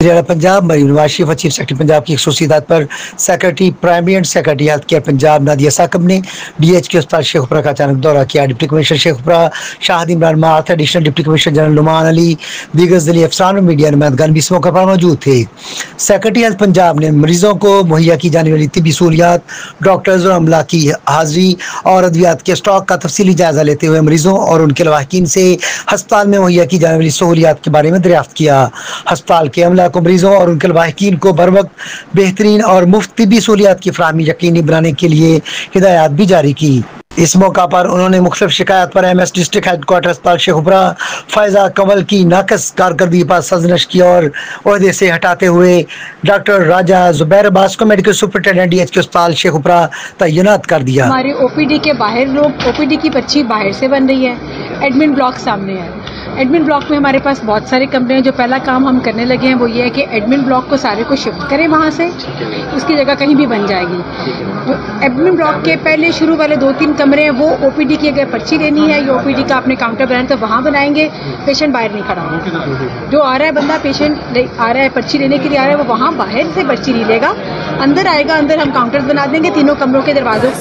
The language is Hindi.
पंजाब मरीम नवाज शरीफ और चीफ सेक्रेटरी पंजाब की खसूसी हिदायत पर secretary primary and secretary health care Punjab Nadia Saqib ने DHQ अस्पताल शेखुपुरा का अचानक दौरा किया। Deputy commissioner Sheikhupura Shahid Imran Marth, additional deputy commissioner general Numan Ali, दीगर ज़िली अफसरान और मीडिया नुमाइंदगान भी इस मौके पर मौजूद थे। सेक्रेटरी हेल्थ पंजाब ने मरीजों को मुहैया की जाने वाली तिब्बी सहूलियात, डॉक्टर्स और अमला की हाजिरी और अद्वियात के स्टॉक का तफसीली जायजा लेते हुए मरीजों और उनके लवाहिकीन से अस्पताल में मुहैया की जाने वाली सहूलियात के बारे में दरियाफ्त किया। अस्पताल के अमला को मरीजों और उनके लवाहिकीन को बर वक्त बेहतरीन और मुफ्त तिब्बी सहूलियात की फराहमी यकीनी बनाने के लिए हिदायत भी जारी की। इस मौका पर उन्होंने मुख्तलिफ शिकायत पर MS डिस्ट्रिक्ट हेडक्वार्टर अस्पताल शेखुपुरा फैजा कंवल की नाकस कारकर्दगी पर सजनश की और ओहदे से हटाते हुए डॉक्टर राजा जुबैर अब्बास को मेडिकल सुपरिटेंडेंट DHQ अस्पताल शेखुपुरा तैनात कर दिया। हमारे OPD के बाहर लोग OPD की पर्ची बाहर से बन रही है, एडमिन ब्लॉक सामने है। एडमिन ब्लॉक में हमारे पास बहुत सारे कमरे हैं। जो पहला काम हम करने लगे हैं वो ये है कि एडमिन ब्लॉक को सारे को शिफ्ट करें वहाँ से, उसकी जगह कहीं भी बन जाएगी। जो एडमिन ब्लॉक के पहले शुरू वाले 2-3 कमरे हैं वो OPD की अगर पर्ची लेनी है या OPD का आपने काउंटर बनाना तो वहाँ बनाएंगे, पेशेंट बाहर नहीं खड़ा होगा। जो आ रहा है बंदा पेशेंट आ रहा है पर्ची लेने के लिए आ रहा है वो वहाँ बाहर से पर्ची नहीं लेगा, अंदर आएगा, अंदर हम काउंटर्स बना देंगे, तीनों कमरों के दरवाजों